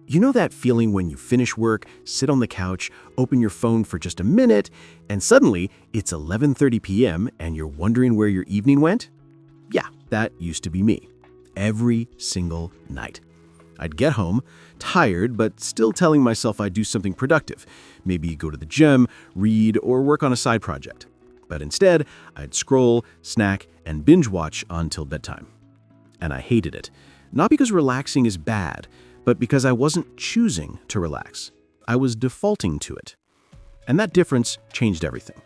You know that feeling when you finish work, sit on the couch, open your phone for just a minute, and suddenly it's 11:30 p.m. and you're wondering where your evening went? Yeah, that used to be me. Every single night. I'd get home, tired, but still telling myself I'd do something productive. Maybe go to the gym, read, or work on a side project. But instead, I'd scroll, snack, and binge watch until bedtime. And I hated it. Not because relaxing is bad, but because I wasn't choosing to relax. I was defaulting to it. And that difference changed everything.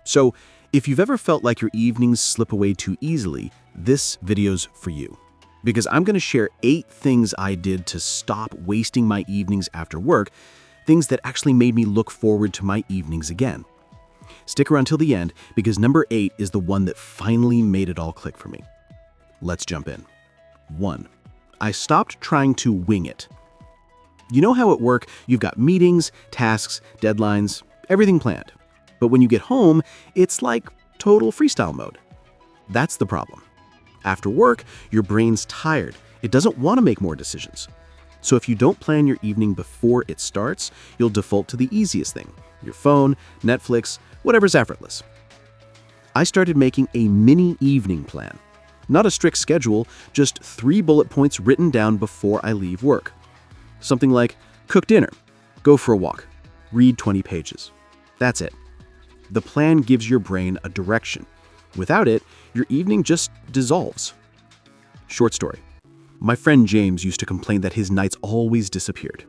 So, if you've ever felt like your evenings slip away too easily, this video's for you. Because I'm going to share 8 things I did to stop wasting my evenings after work, things that actually made me look forward to my evenings again. Stick around till the end, because number 8 is the one that finally made it all click for me. Let's jump in. 1. I stopped trying to wing it. You know how at work you've got meetings, tasks, deadlines, everything planned. But when you get home, it's like total freestyle mode. That's the problem. After work, your brain's tired. It doesn't want to make more decisions. So if you don't plan your evening before it starts, you'll default to the easiest thing, your phone, Netflix, whatever's effortless. I started making a mini evening plan. Not a strict schedule, just 3 bullet points written down before I leave work. Something like, cook dinner, go for a walk, read 20 pages. That's it. The plan gives your brain a direction. Without it, your evening just dissolves. Short story. My friend James used to complain that his nights always disappeared.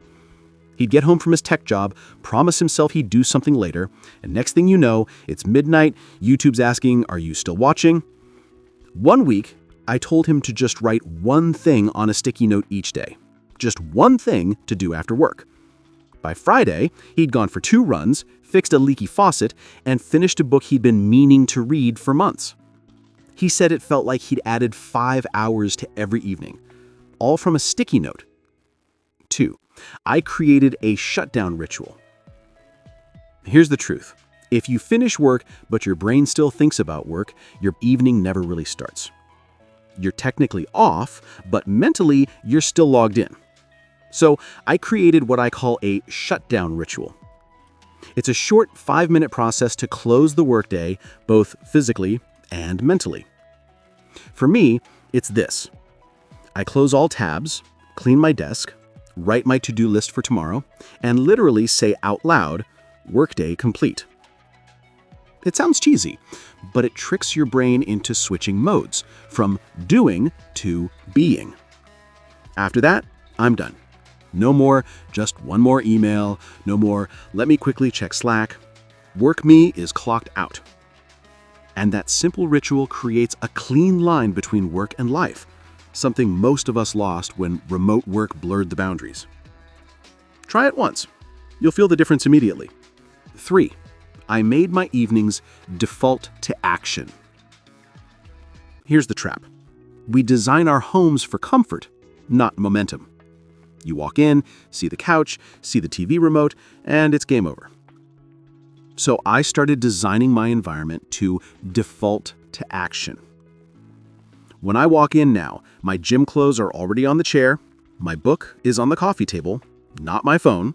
He'd get home from his tech job, promise himself he'd do something later, and next thing you know, it's midnight, YouTube's asking, "Are you still watching?" One week, I told him to just write one thing on a sticky note each day. Just one thing to do after work. By Friday, he'd gone for 2 runs, fixed a leaky faucet, and finished a book he'd been meaning to read for months. He said it felt like he'd added 5 hours to every evening, all from a sticky note. 2. I created a shutdown ritual. Here's the truth. If you finish work, but your brain still thinks about work, your evening never really starts. You're technically off, but mentally, you're still logged in. So I created what I call a shutdown ritual. It's a short 5-minute process to close the workday, both physically and mentally. For me, it's this. I close all tabs, clean my desk, write my to-do list for tomorrow, and literally say out loud, "Workday complete." It sounds cheesy, but it tricks your brain into switching modes, from doing to being. After that, I'm done. No more, just one more email. No more, let me quickly check Slack. Work me is clocked out. And that simple ritual creates a clean line between work and life, something most of us lost when remote work blurred the boundaries. Try it once. You'll feel the difference immediately. 3. I made my evenings default to action. Here's the trap. We design our homes for comfort, not momentum. You walk in, see the couch, see the TV remote, and it's game over. So I started designing my environment to default to action. When I walk in now, my gym clothes are already on the chair, my book is on the coffee table, not my phone.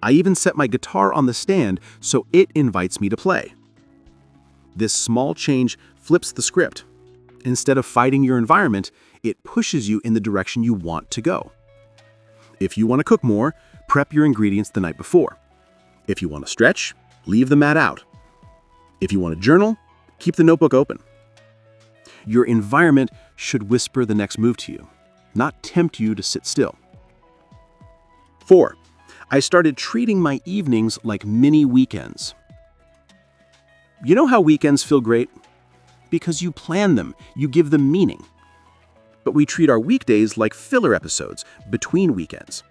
I even set my guitar on the stand so it invites me to play. This small change flips the script. Instead of fighting your environment, it pushes you in the direction you want to go. If you want to cook more, prep your ingredients the night before. If you want to stretch, leave the mat out. If you want to journal, keep the notebook open. Your environment should whisper the next move to you, not tempt you to sit still. 4. I started treating my evenings like mini weekends. You know how weekends feel great? Because you plan them, you give them meaning. But we treat our weekdays like filler episodes between weekends.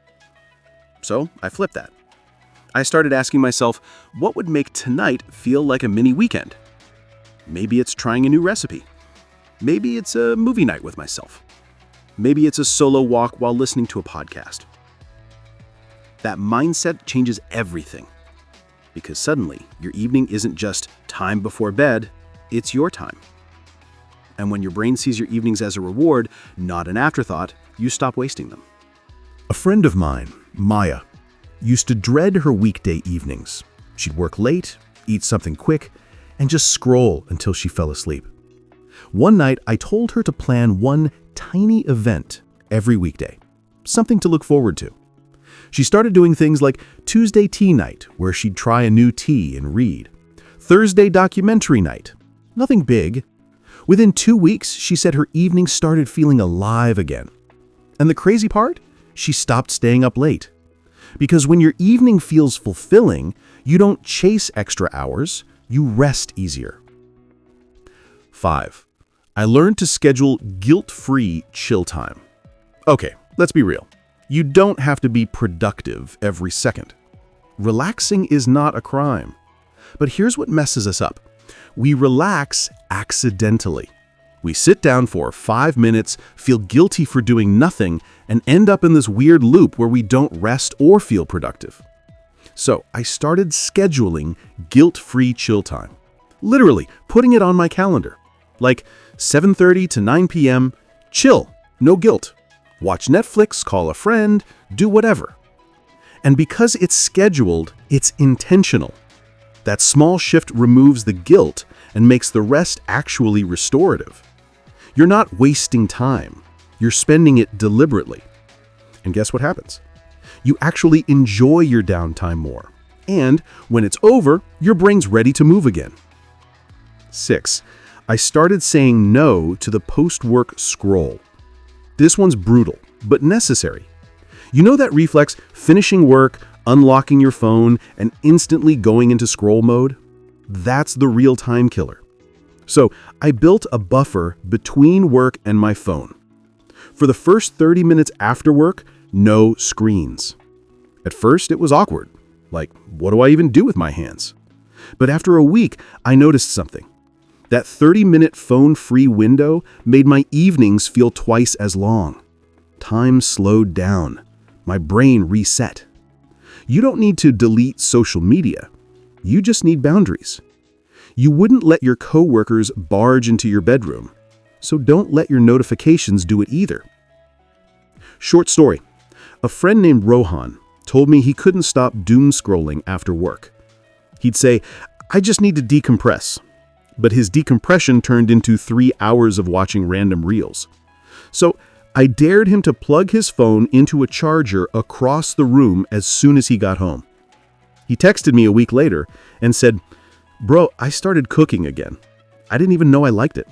So I flipped that. I started asking myself, what would make tonight feel like a mini weekend? Maybe it's trying a new recipe. Maybe it's a movie night with myself. Maybe it's a solo walk while listening to a podcast. That mindset changes everything. Because suddenly, your evening isn't just time before bed, it's your time. And when your brain sees your evenings as a reward, not an afterthought, you stop wasting them. A friend of mine, Maya, used to dread her weekday evenings. She'd work late, eat something quick, and just scroll until she fell asleep. One night, I told her to plan one tiny event every weekday, something to look forward to. She started doing things like Tuesday tea night, where she'd try a new tea and read. Thursday documentary night. Nothing big. Within 2 weeks, she said her evenings started feeling alive again. And the crazy part? She stopped staying up late. Because when your evening feels fulfilling, you don't chase extra hours, you rest easier. 5. I learned to schedule guilt-free chill time. Okay, let's be real. You don't have to be productive every second. Relaxing is not a crime. But here's what messes us up. We relax accidentally. We sit down for 5 minutes, feel guilty for doing nothing, and end up in this weird loop where we don't rest or feel productive. So I started scheduling guilt-free chill time. Literally, putting it on my calendar. Like 7:30 to 9 p.m., chill, no guilt. Watch Netflix, call a friend, do whatever. And because it's scheduled, it's intentional. That small shift removes the guilt and makes the rest actually restorative. You're not wasting time. You're spending it deliberately. And guess what happens? You actually enjoy your downtime more. And when it's over, your brain's ready to move again. 6. I started saying no to the post-work scroll. This one's brutal, but necessary. You know that reflex, finishing work, unlocking your phone, and instantly going into scroll mode? That's the real time killer. So I built a buffer between work and my phone. For the first 30 minutes after work, no screens. At first, it was awkward. Like, what do I even do with my hands? But after a week, I noticed something. That 30-minute phone-free window made my evenings feel twice as long. Time slowed down. My brain reset. You don't need to delete social media. You just need boundaries. You wouldn't let your coworkers barge into your bedroom, so don't let your notifications do it either. Short story. A friend named Rohan told me he couldn't stop doom scrolling after work. He'd say, "I just need to decompress." But his decompression turned into 3 hours of watching random reels. So I dared him to plug his phone into a charger across the room as soon as he got home. He texted me a week later and said, "Bro, I started cooking again. I didn't even know I liked it."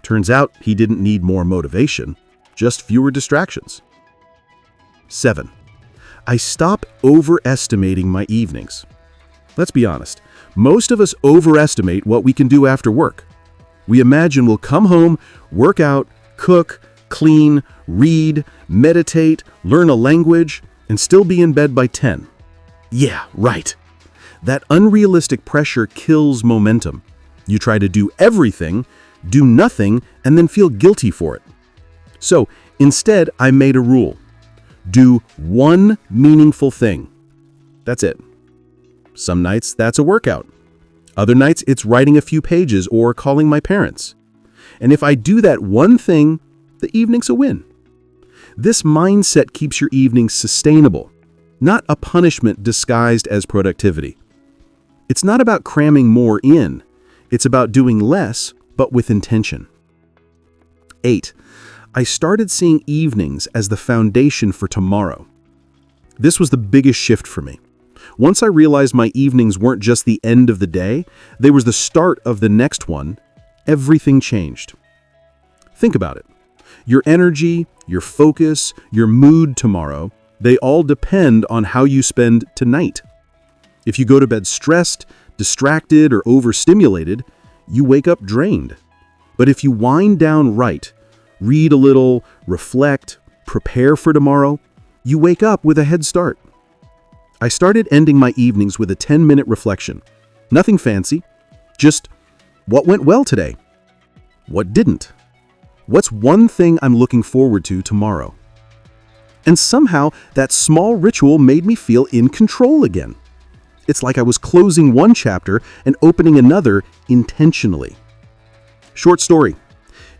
Turns out he didn't need more motivation, just fewer distractions. 7. I stop overestimating my evenings. Let's be honest, most of us overestimate what we can do after work. We imagine we'll come home, work out, cook, clean, read, meditate, learn a language, and still be in bed by 10. Yeah, right. That unrealistic pressure kills momentum. You try to do everything, do nothing, and then feel guilty for it. So instead, I made a rule. Do one meaningful thing. That's it. Some nights, that's a workout. Other nights, it's writing a few pages or calling my parents. And if I do that one thing, the evening's a win. This mindset keeps your evenings sustainable, not a punishment disguised as productivity. It's not about cramming more in. It's about doing less, but with intention. 8. I started seeing evenings as the foundation for tomorrow. This was the biggest shift for me. Once I realized my evenings weren't just the end of the day, they were the start of the next one, everything changed. Think about it. Your energy, your focus, your mood tomorrow, they all depend on how you spend tonight. If you go to bed stressed, distracted, or overstimulated, you wake up drained. But if you wind down right, read a little, reflect, prepare for tomorrow, you wake up with a head start. I started ending my evenings with a 10-minute reflection. Nothing fancy, just what went well today? What didn't? What's one thing I'm looking forward to tomorrow? And somehow, that small ritual made me feel in control again. It's like I was closing one chapter and opening another intentionally. Short story.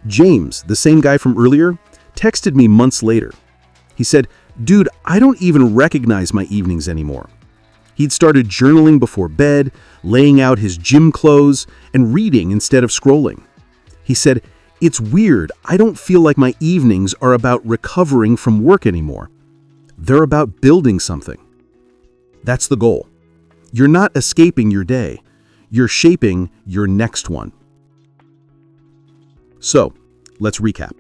James, the same guy from earlier, texted me months later. He said, Dude, I don't even recognize my evenings anymore. He'd started journaling before bed, laying out his gym clothes, and reading instead of scrolling. He said, "It's weird, I don't feel like my evenings are about recovering from work anymore. They're about building something." That's the goal. You're not escaping your day. You're shaping your next one. So, let's recap.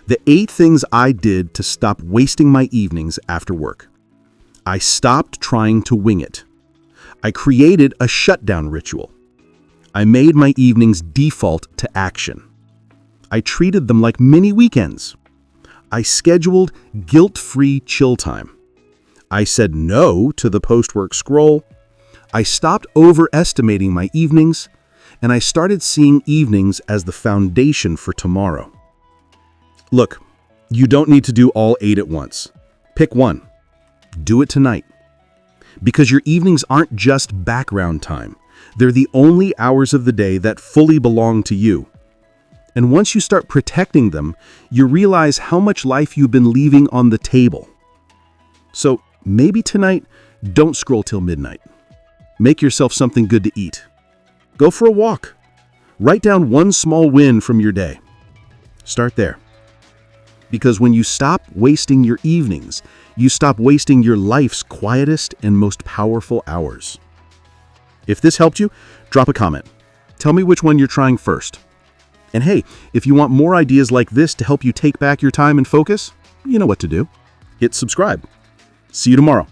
The 8 things I did to stop wasting my evenings after work. I stopped trying to wing it. I created a shutdown ritual. I made my evenings default to action. I treated them like mini weekends. I scheduled guilt-free chill time. I said no to the post-work scroll. I stopped overestimating my evenings, and I started seeing evenings as the foundation for tomorrow. Look, you don't need to do all 8 at once. Pick one. Do it tonight. Because your evenings aren't just background time. They're the only hours of the day that fully belong to you. And once you start protecting them, you realize how much life you've been leaving on the table. So maybe tonight, don't scroll till midnight. Make yourself something good to eat. Go for a walk. Write down one small win from your day. Start there. Because when you stop wasting your evenings, you stop wasting your life's quietest and most powerful hours. If this helped you, drop a comment. Tell me which one you're trying first. And hey, if you want more ideas like this to help you take back your time and focus, you know what to do. Hit subscribe. See you tomorrow.